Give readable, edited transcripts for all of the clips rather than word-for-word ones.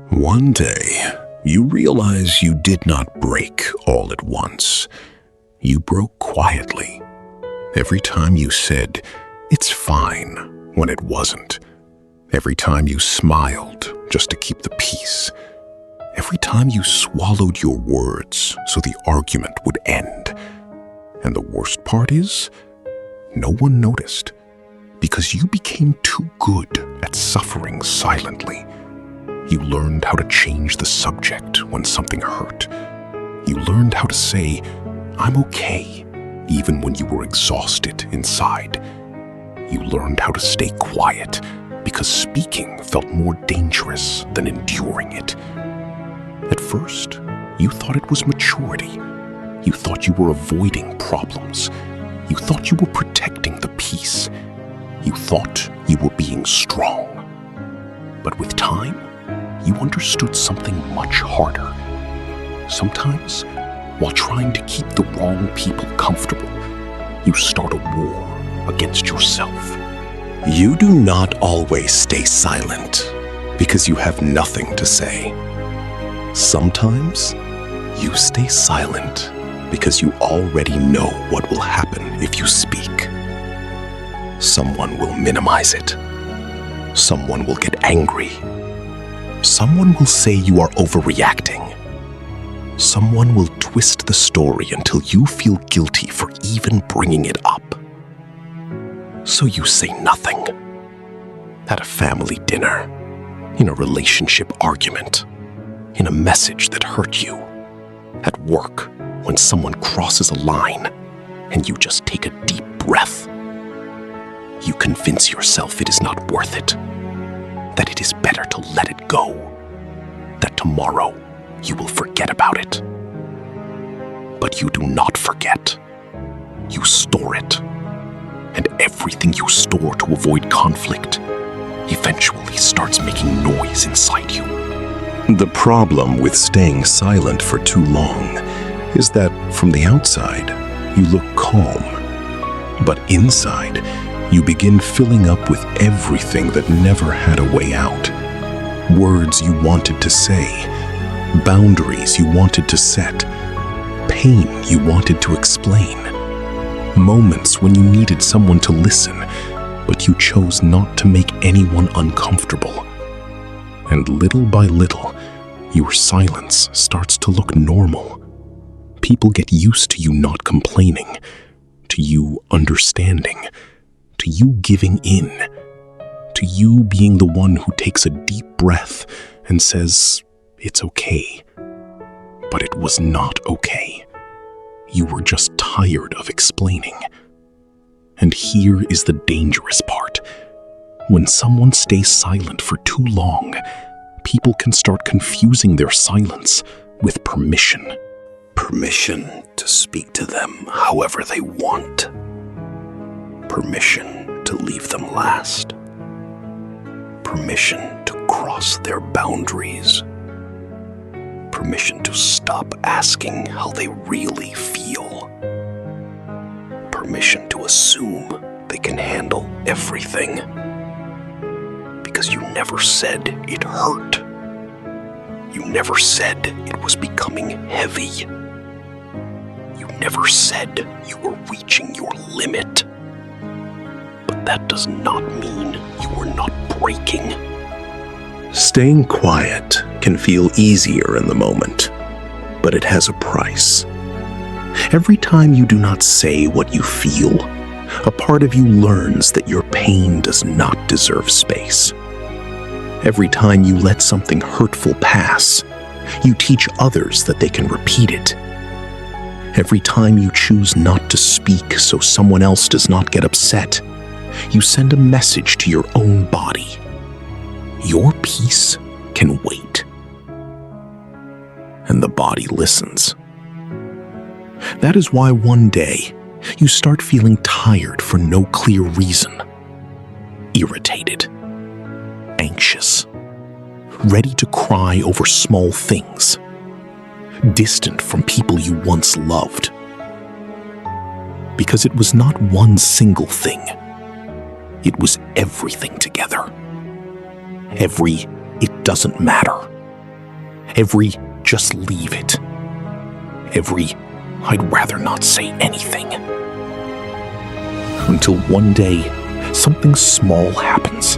One day, you realize you did not break all at once. You broke quietly. Every time you said, "It's fine," when it wasn't. Every time you smiled just to keep the peace. Every time you swallowed your words so the argument would end. And the worst part is, no one noticed, because you became too good at suffering silently. You learned how to change the subject when something hurt. You learned how to say, "I'm okay," even when you were exhausted inside. You learned how to stay quiet because speaking felt more dangerous than enduring it. At first, you thought it was maturity. You thought you were avoiding problems. You thought you were protecting the peace. You thought you were being strong. But with time, you understood something much harder. Sometimes, while trying to keep the wrong people comfortable, you start a war against yourself. You do not always stay silent because you have nothing to say. Sometimes, you stay silent because you already know what will happen if you speak. Someone will minimize it. Someone will get angry. Someone will say you are overreacting. Someone will twist the story until you feel guilty for even bringing it up. So you say nothing. At a family dinner, in a relationship argument, in a message that hurt you, at work when someone crosses a line and you just take a deep breath. You convince yourself it is not worth it, that it is better to let it go, that tomorrow you will forget about it. But you do not forget. You store it. And everything you store to avoid conflict eventually starts making noise inside you. The problem with staying silent for too long is that from the outside, you look calm. But inside, you begin filling up with everything that never had a way out. Words you wanted to say, boundaries you wanted to set, pain you wanted to explain, moments when you needed someone to listen, but you chose not to make anyone uncomfortable. And little by little, your silence starts to look normal. People get used to you not complaining, to you understanding, to you giving in, to you being the one who takes a deep breath and says, "It's okay." But it was not okay. You were just tired of explaining. And here is the dangerous part. When someone stays silent for too long, people can start confusing their silence with permission. Permission to speak to them however they want. Permission to leave them last. Permission to cross their boundaries. Permission to stop asking how they really feel. Permission to assume they can handle everything. Because you never said it hurt. You never said it was becoming heavy. You never said you were reaching your limit. But that does not mean you were not breaking. Staying quiet can feel easier in the moment, but it has a price. Every time you do not say what you feel, a part of you learns that your pain does not deserve space. Every time you let something hurtful pass, you teach others that they can repeat it. Every time you choose not to speak so someone else does not get upset, you send a message to your own body. Your peace can wait. And the body listens. That is why one day, you start feeling tired for no clear reason. Irritated. Anxious. Ready to cry over small things. Distant from people you once loved. Because it was not one single thing. It was everything together. Every "it doesn't matter" every "just leave it," every "I'd rather not say anything." Until one day, something small happens,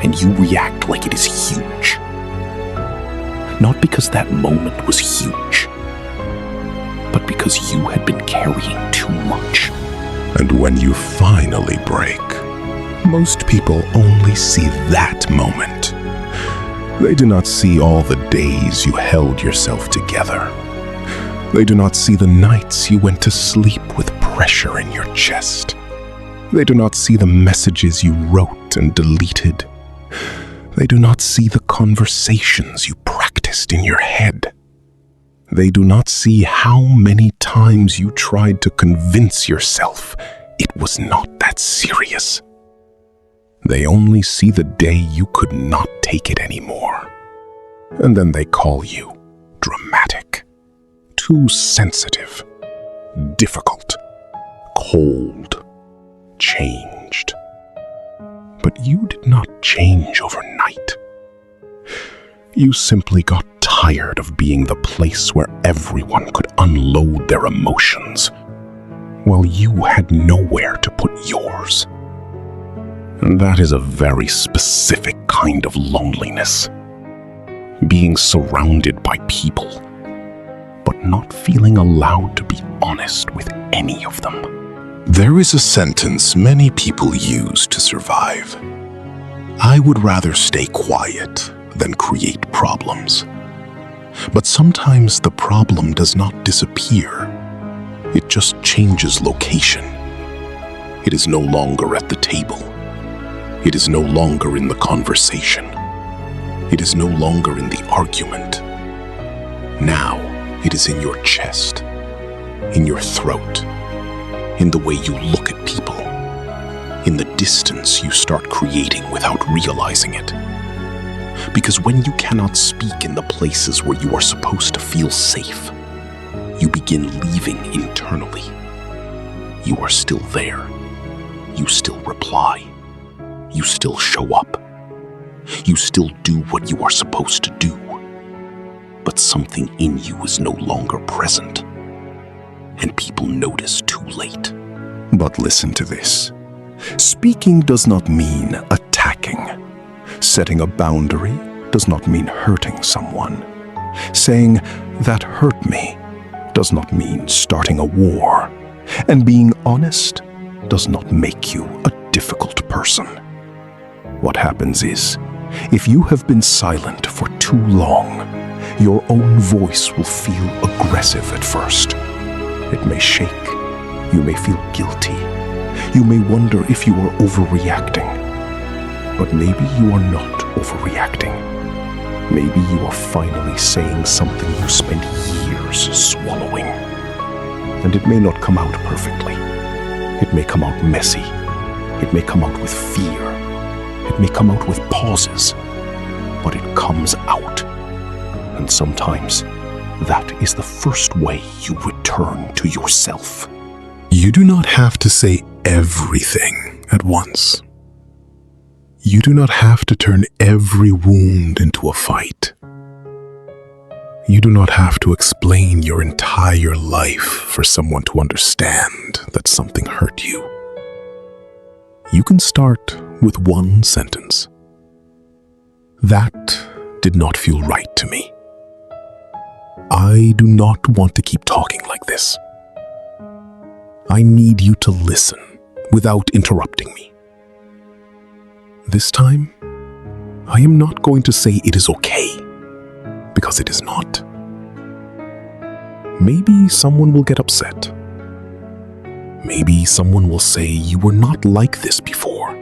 and you react like it is huge. Not because that moment was huge, but because you had been carrying too much. And when you finally break, most people only see that moment. They do not see all the days you held yourself together. They do not see the nights you went to sleep with pressure in your chest. They do not see the messages you wrote and deleted. They do not see the conversations you practiced in your head. They do not see how many times you tried to convince yourself it was not that serious. They only see the day you could not take it anymore. And then they call you dramatic, too sensitive, difficult, cold, changed. But you did not change overnight. You simply got tired of being the place where everyone could unload their emotions, while you had nowhere to put yours. And that is a very specific kind of loneliness. Being surrounded by people, but not feeling allowed to be honest with any of them. There is a sentence many people use to survive. I would rather stay quiet than create problems. But sometimes the problem does not disappear. It just changes location. It is no longer at the table. It is no longer in the conversation. It is no longer in the argument. Now it is in your chest, in your throat, in the way you look at people, in the distance you start creating without realizing it. Because when you cannot speak in the places where you are supposed to feel safe, you begin leaving internally. You are still there. You still reply. You still show up. You still do what you are supposed to do. But something in you is no longer present. And people notice too late. But listen to this. Speaking does not mean attacking. Setting a boundary does not mean hurting someone. Saying, "That hurt me," does not mean starting a war. And being honest does not make you a difficult person. What happens is, if you have been silent for too long, your own voice will feel aggressive at first. It may shake. You may feel guilty. You may wonder if you are overreacting. But maybe you are not overreacting. Maybe you are finally saying something you spent years swallowing. And it may not come out perfectly. It may come out messy. It may come out with fear. It may come out with pauses. But it comes out. And sometimes that is the first way you return to yourself. You do not have to say everything at once. You do not have to turn every wound into a fight. You do not have to explain your entire life for someone to understand that something hurt you. You can start with one sentence. That did not feel right to me. I do not want to keep talking like this. I need you to listen without interrupting me. This time, I am not going to say it is okay, because it is not. Maybe someone will get upset. Maybe someone will say you were not like this before.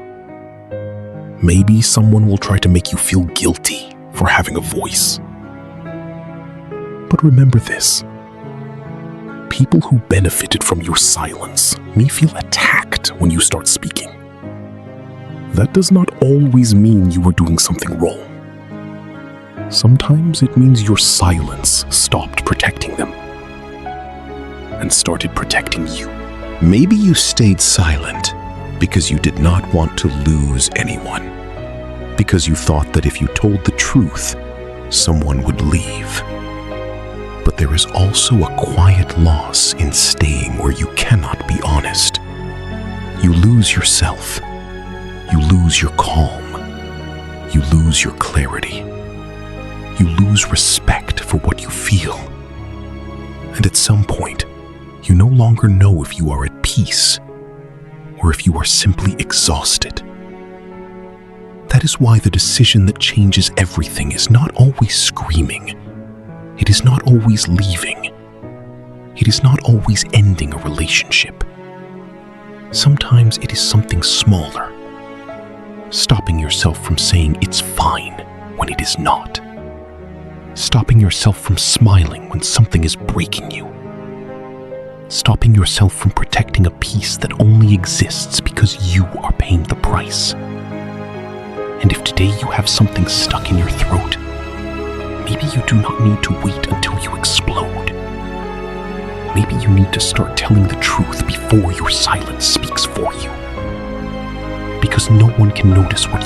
Maybe someone will try to make you feel guilty for having a voice. But remember this. People who benefited from your silence may feel attacked when you start speaking. That does not always mean you are doing something wrong. Sometimes it means your silence stopped protecting them and started protecting you. Maybe you stayed silent because you did not want to lose anyone, because you thought that if you told the truth, someone would leave. But there is also a quiet loss in staying where you cannot be honest. You lose yourself. You lose your calm. You lose your clarity. You lose respect for what you feel. And at some point, you no longer know if you are at peace or if you are simply exhausted. That is why the decision that changes everything is not always screaming. It is not always leaving. It is not always ending a relationship. Sometimes it is something smaller. Stopping yourself from saying it's fine when it is not. Stopping yourself from smiling when something is breaking you. Stopping yourself from protecting a peace that only exists because you are paying the price. And if today you have something stuck in your throat, maybe you do not need to wait until you explode. Maybe you need to start telling the truth before your silence speaks for you. Because no one can notice what you